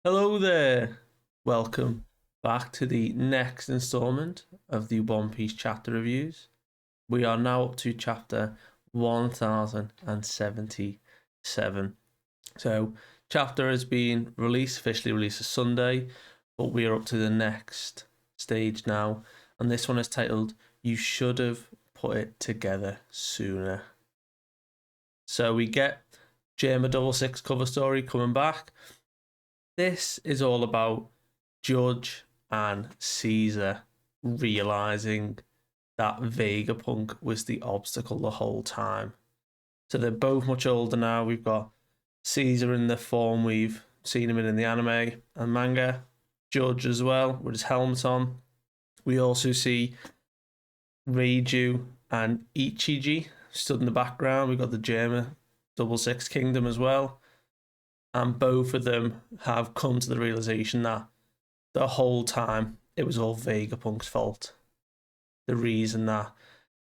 Hello there. Welcome back to the next installment of the One Piece chapter reviews. We are now up to chapter 1077. So, chapter has been officially released this Sunday, but we are up to the next stage now, and this one is titled You Should Have Put It Together Sooner. So, we get Germa 66 cover story coming back. This is all about Judge and Caesar realizing that Vegapunk was the obstacle the whole time. So they're both much older now. We've got Caesar in the form we've seen him in the anime and manga. Judge as well, with his helmet on. We also see Reiju and Ichiji stood in the background. We've got the Germa 66 Kingdom as well. And both of them have come to the realization that the whole time it was all Vegapunk's fault. The reason that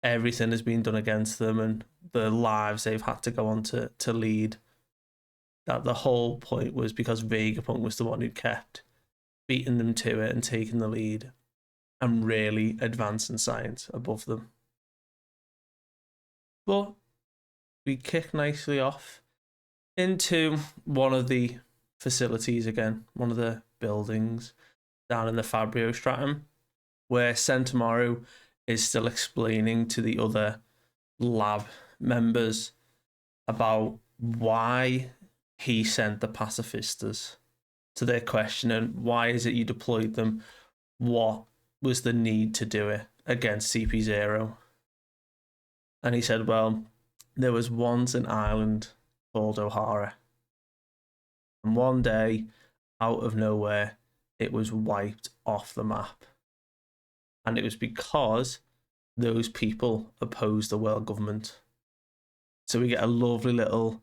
everything has been done against them and the lives they've had to go on to lead, that the whole point was because Vegapunk was the one who kept beating them to it and taking the lead and really advancing science above them. But we kick nicely off into one of the facilities again, one of the buildings down in the Fabrio Stratum, where Sentomaru is still explaining to the other lab members about why he sent the pacifistas. So they're questioning, why is it you deployed them? What was the need to do it against CP0? And he said, well, there was once an island called O'Hara. And one day, out of nowhere, it was wiped off the map. And it was because those people opposed the world government. So we get a lovely little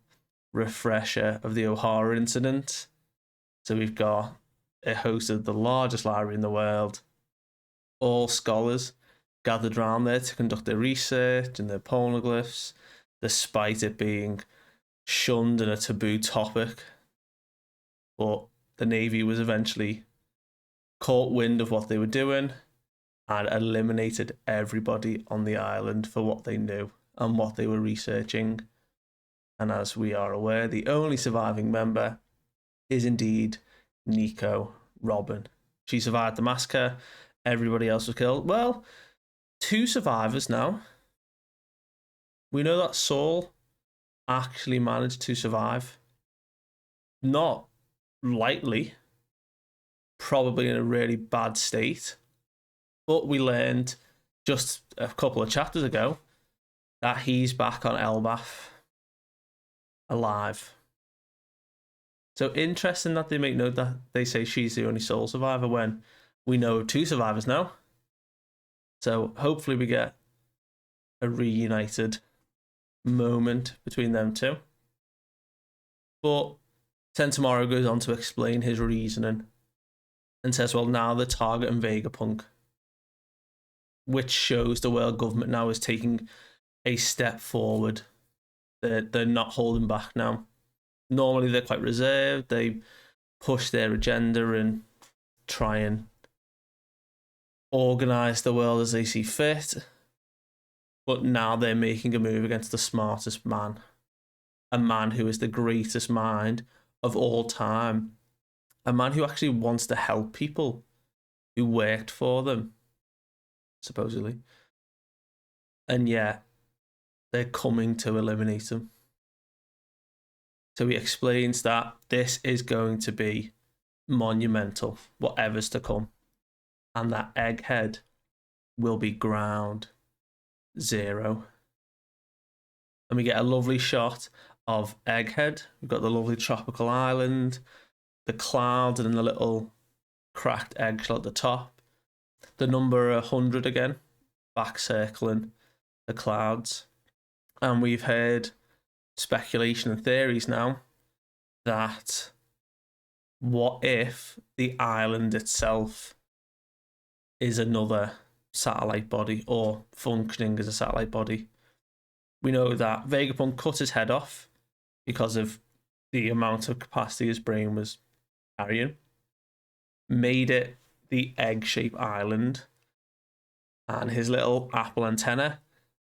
refresher of the O'Hara incident. So we've got it hosted the largest library in the world. All scholars gathered around there to conduct their research and their poneglyphs, despite it being shunned and a taboo topic. But the Navy was eventually caught wind of what they were doing and eliminated everybody on the island for what they knew and what they were researching. And as we are aware, the only surviving member is indeed Nico Robin. She survived the massacre. Everybody else was killed. Well, 2 survivors now. We know that Saul actually managed to survive. Not lightly, probably in a really bad state. But we learned just a couple of chapters ago that he's back on Elbaf, alive. So interesting that they make note that they say she's the only sole survivor when we know 2 survivors now. So hopefully we get a reunited moment between them 2. But Sentomaru goes on to explain his reasoning and says, well, now they're targeting Vegapunk, which shows the world government now is taking a step forward. They're not holding back now. Normally they're quite reserved. They push their agenda and try and organize the world as they see fit. But now they're making a move against the smartest man. A man who is the greatest mind of all time. A man who actually wants to help people, who worked for them, supposedly. And yet, they're coming to eliminate him. So he explains that this is going to be monumental, whatever's to come. And that Egghead will be ground zero. And we get a lovely shot of Egghead. We've got the lovely tropical island, the clouds, and then the little cracked eggshell at the top. The number 100 again, back circling the clouds. And we've heard speculation and theories now that what if the island itself is another satellite body or functioning as a satellite body? We know that Vegapunk cut his head off because of the amount of capacity his brain was carrion, made it the egg-shaped island and his little apple antenna,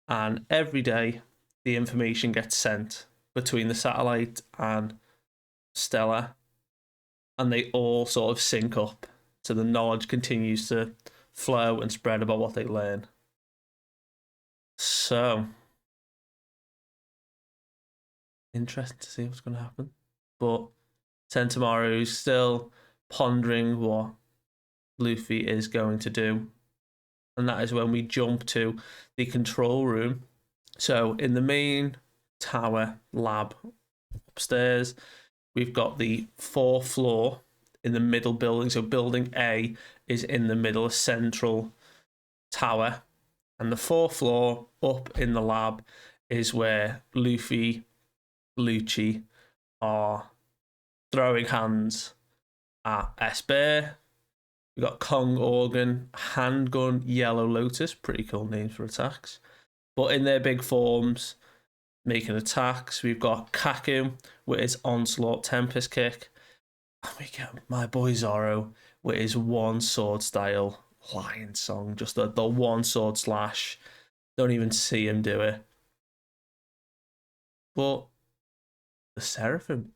and every day the information gets sent between the satellite and Stella, and they all sort of sync up, so the knowledge continues to flow and spread about what they learn. So, interesting to see what's going to happen. But Sentomaru's still pondering what Luffy is going to do. And that is when we jump to the control room. So in the main tower lab upstairs, we've got the fourth floor in the middle building. So building A is in the middle, central tower. And the fourth floor up in the lab is where Lucci are throwing hands at S-Bear. We've got Kong Organ, Handgun, Yellow Lotus, pretty cool names for attacks. But in their big forms, making attacks. We've got Kaku with his Onslaught Tempest Kick. And we get my boy Zoro with his one sword style Lion Song. Just the one sword slash. Don't even see him do it. But the Seraphim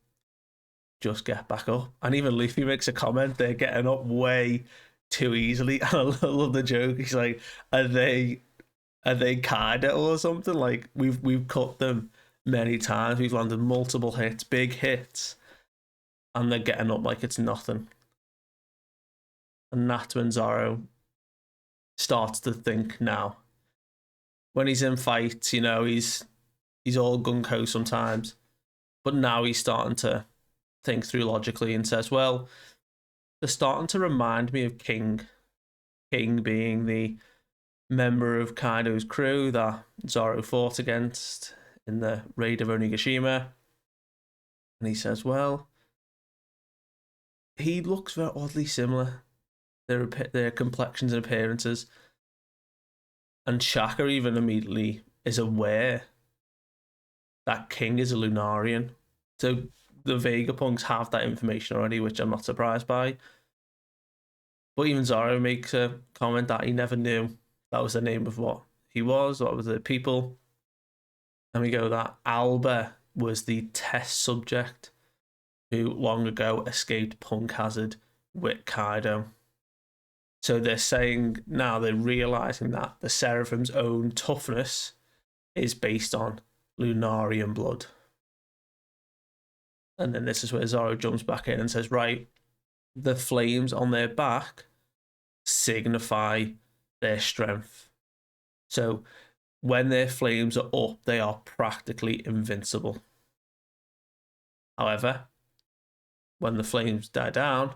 just get back up. And even Luffy makes a comment, they're getting up way too easily. And I love the joke. He's like, are they Kaido or something? Like, we've cut them many times. We've landed multiple hits, big hits. And they're getting up like it's nothing. And that's when Zoro starts to think now. When he's in fights, you know, he's all gung-ho sometimes. But now he's starting to think through logically and says, well, they're starting to remind me of King. King being the member of Kaido's crew that Zoro fought against in the raid of Onigashima. And he says, well, he looks very oddly similar. Their complexions and appearances. And Shaka even immediately is aware that King is a Lunarian. So the Vegapunks have that information already, which I'm not surprised by. But even Zoro makes a comment that he never knew that was the name of what he was, what was the people. And we go that Alba was the test subject who long ago escaped Punk Hazard with Kaido. So they're saying now, they're realizing that the Seraphim's own toughness is based on Lunarian blood. And then this is where Zoro jumps back in and says, right, the flames on their back signify their strength. So when their flames are up, they are practically invincible. However, when the flames die down,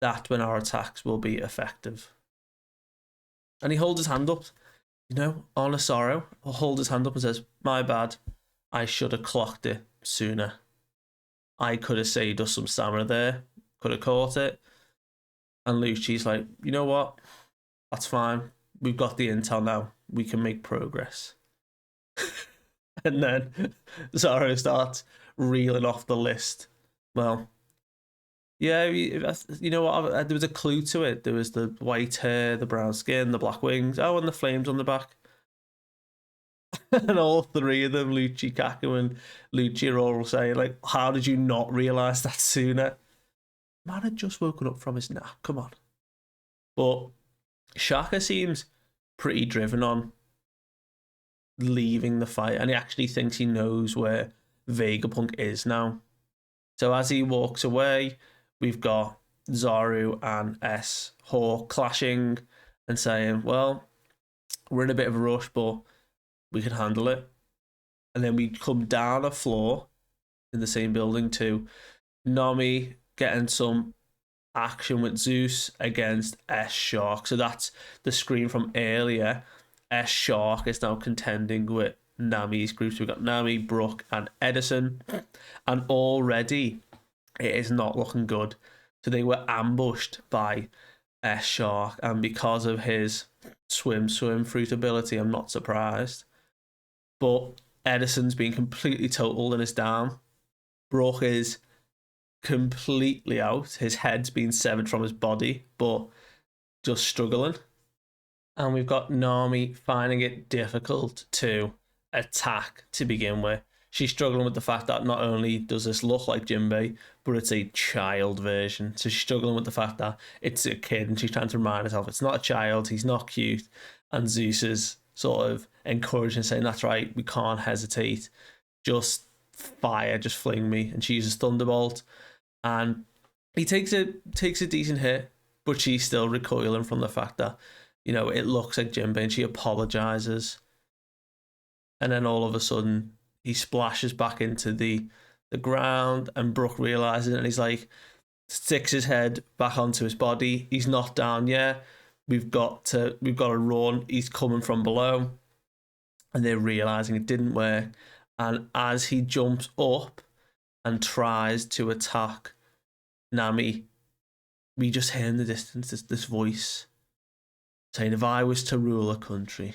that's when our attacks will be effective. And he holds his hand up, you know, on a Zoro. He'll hold his hand up and says, my bad, I should have clocked it sooner. I could have saved us some stamina there, could have caught it. And Lucci's like, you know what? That's fine. We've got the intel now. We can make progress. And then Zoro starts reeling off the list. Well, yeah, you know what? There was a clue to it. There was the white hair, the brown skin, the black wings. Oh, and the flames on the back. And all three of them, Lucci, Kaku, and Lucci, are all saying, like, how did you not realise that sooner? Man had just woken up from his nap. Come on. But Shaka seems pretty driven on leaving the fight, and he actually thinks he knows where Vegapunk is now. So as he walks away, we've got Zoro and S-Hawk clashing and saying, well, we're in a bit of a rush, but we can handle it. And then we come down a floor in the same building to Nami getting some action with Zeus against S-Shark. So that's the screen from earlier. S-Shark is now contending with Nami's group. So we've got Nami, Brook, and Edison. And already it is not looking good. So they were ambushed by S-Shark. And because of his swim fruit ability, I'm not surprised. But Edison's been completely totaled and is down. Brook is completely out. His head's been severed from his body, but just struggling. And we've got Nami finding it difficult to attack to begin with. She's struggling with the fact that not only does this look like Jinbei, but it's a child version. So she's struggling with the fact that it's a kid, and she's trying to remind herself it's not a child, he's not cute. And Zeus is sort of encouraging, saying, that's right, we can't hesitate. Just fire, just fling me. And she uses Thunderbolt. And he takes a decent hit, but she's still recoiling from the fact that, you know, it looks like Jinbei, and she apologizes. And then all of a sudden, he splashes back into the ground, and Brook realizes it, and he's like, sticks his head back onto his body. He's not down yet. We've got to run. He's coming from below, and they're realizing it didn't work. And as he jumps up and tries to attack Nami, we just hear in the distance this voice saying, if I was to rule a country,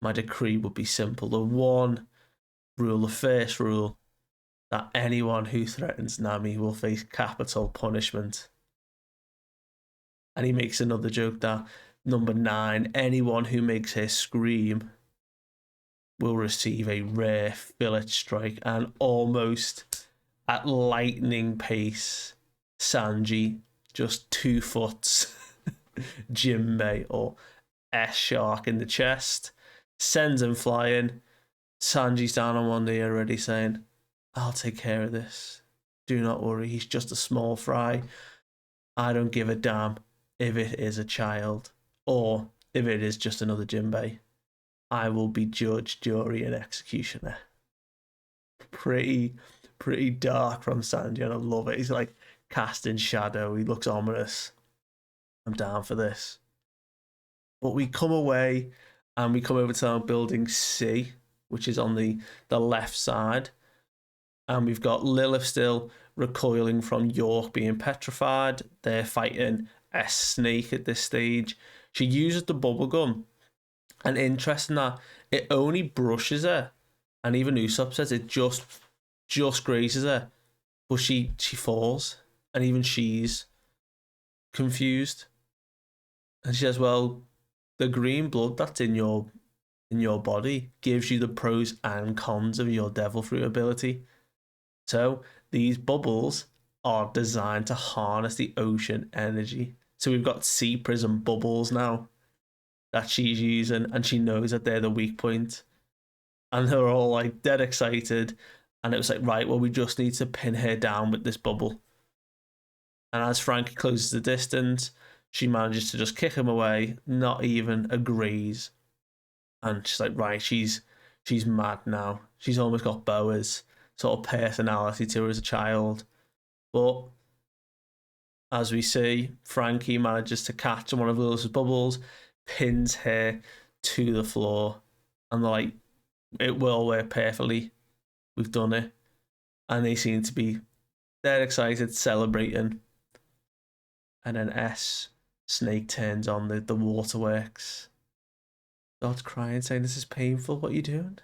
my decree would be simple. The one rule, the first rule, that anyone who threatens Nami will face capital punishment. And he makes another joke that, number 9, anyone who makes her scream will receive a rare fillet strike. And almost at lightning pace, Sanji just 2 foots Jinbei, or S-Shark, in the chest, sends him flying. Sanji's down on one knee already, saying, I'll take care of this. Do not worry, he's just a small fry. I don't give a damn if it is a child, or if it is just another Jinbei. I will be judge, jury, and executioner. Pretty dark from Sanji, and I love it. He's like casting shadow. He looks ominous. I'm down for this. But we come away, and we come over to our building C, which is on the left side. And we've got Lilith still recoiling from York being petrified. They're fighting a snake at this stage. She uses the bubble gun. And interesting that it only brushes her. And even Usopp says it just grazes her. But she falls. And even she's confused. And she says, well, the green blood that's in your body gives you the pros and cons of your devil fruit ability. So these bubbles are designed to harness the ocean energy. So we've got sea prism bubbles now that she's using, and she knows that they're the weak point. And they're all like dead excited. And it was like, right, well, we just need to pin her down with this bubble. And as Frankie closes the distance, she manages to just kick him away, not even a graze. And she's like, right, she's mad now. She's almost got Boa's sort of personality to her as a child. But as we see, Frankie manages to catch one of Lily's bubbles, pins her to the floor, and they're like, it will work perfectly. We've done it. And they seem to be dead excited, celebrating. And then Snake turns on the waterworks. Starts crying, saying, this is painful, what are you doing?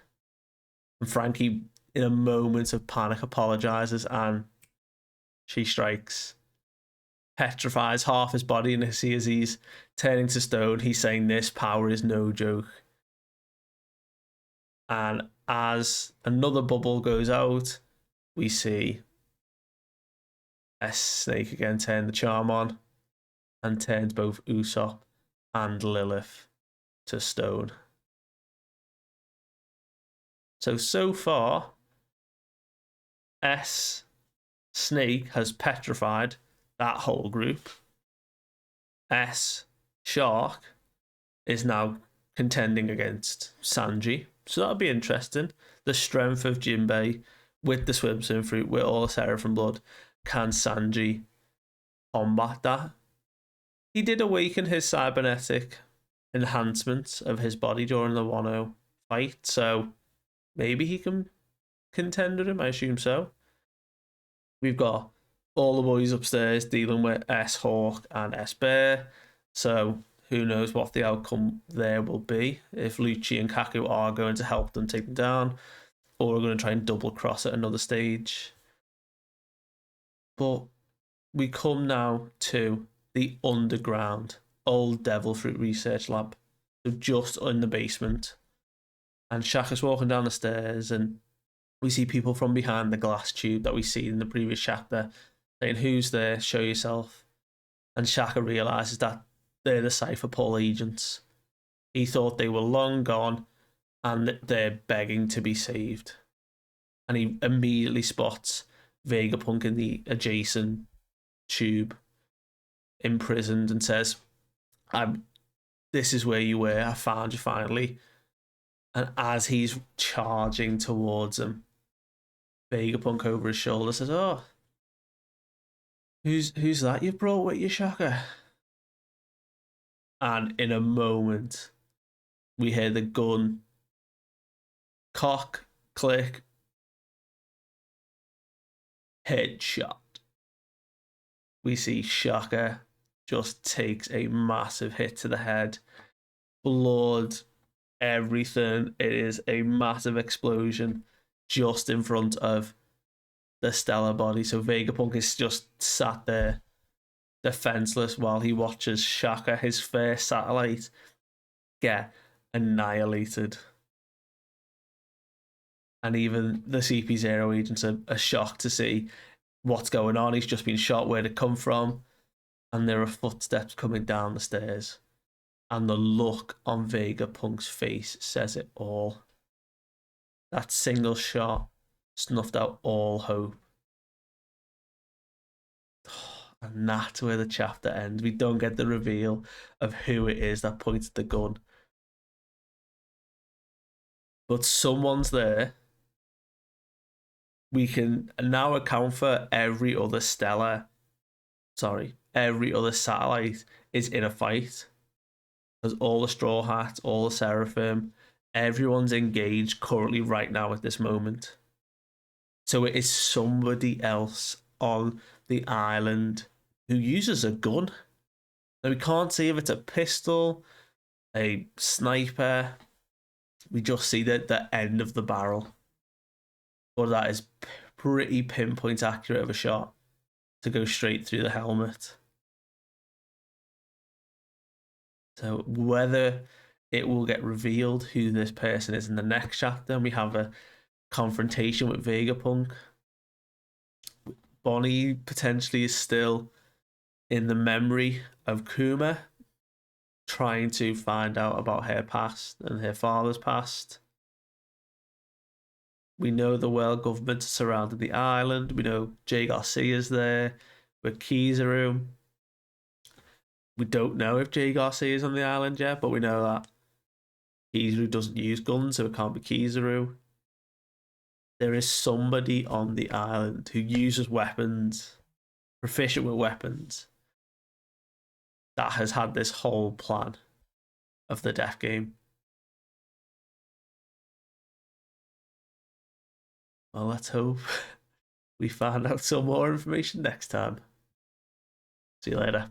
And Frankie, in a moment of panic, apologizes, and she strikes. Petrifies half his body, and as he's turning to stone, he's saying, this power is no joke. And as another bubble goes out, we see Snake again turn the charm on, and turns both Usopp and Lilith to stone. So far, Snake has petrified that whole group. Shark is now contending against Sanji. So that'll be interesting. The strength of Jinbei with the swimsuit fruit, with all the Seraphim blood. Can Sanji combat that? He did awaken his cybernetic enhancements of his body during the Wano fight, so maybe he can contend with him. I assume so. We've got all the boys upstairs dealing with S-Hawk and S-Bear, so who knows what the outcome there will be, if Lucci and Kaku are going to help them take them down, or are going to try and double cross at another stage. But we come now to the underground old devil fruit research lab. So just in the basement. And Shaka's walking down the stairs, and we see people from behind the glass tube that we see in the previous chapter saying, "Who's there? Show yourself." And Shaka realizes that they're the Cypher Paul agents. He thought they were long gone and that they're begging to be saved. And he immediately spots Vegapunk in the adjacent tube, imprisoned, and says, "This is where you were. I found you finally." And as he's charging towards him, Vegapunk over his shoulder says, "Oh, who's that you've brought with you, Shaka?" And in a moment, we hear the gun cock, click, headshot. We see Shaka just takes a massive hit to the head, blood, everything. It is a massive explosion just in front of the stellar body. So Vegapunk is just sat there defenseless while he watches Shaka, his first satellite, get annihilated. And even the CP0 agents are shocked to see what's going on. He's just been shot. Where'd it come from? And there are footsteps coming down the stairs. And the look on Vegapunk's face says it all. That single shot snuffed out all hope. And that's where the chapter ends. We don't get the reveal of who it is that pointed the gun. But someone's there. We can now account for every other satellite is in a fight. There's all the Straw Hats, all the Seraphim, everyone's engaged currently right now at this moment. So it is somebody else on the island who uses a gun. Now we can't see if it's a pistol, a sniper. We just see the end of the barrel. But that is pretty pinpoint accurate of a shot to go straight through the helmet. So whether it will get revealed who this person is in the next chapter, and we have a confrontation with Vegapunk. Bonnie potentially is still in the memory of Kuma, trying to find out about her past and her father's past. We know the world government surrounded the island. We know Jay Garcia's there with Kizaru. We don't know if Jay Garcia's on the island yet, but we know that Kizaru doesn't use guns, so it can't be Kizaru. There is somebody on the island who uses weapons, proficient with weapons, that has had this whole plan of the death game. Well, let's hope we find out some more information next time. See you later.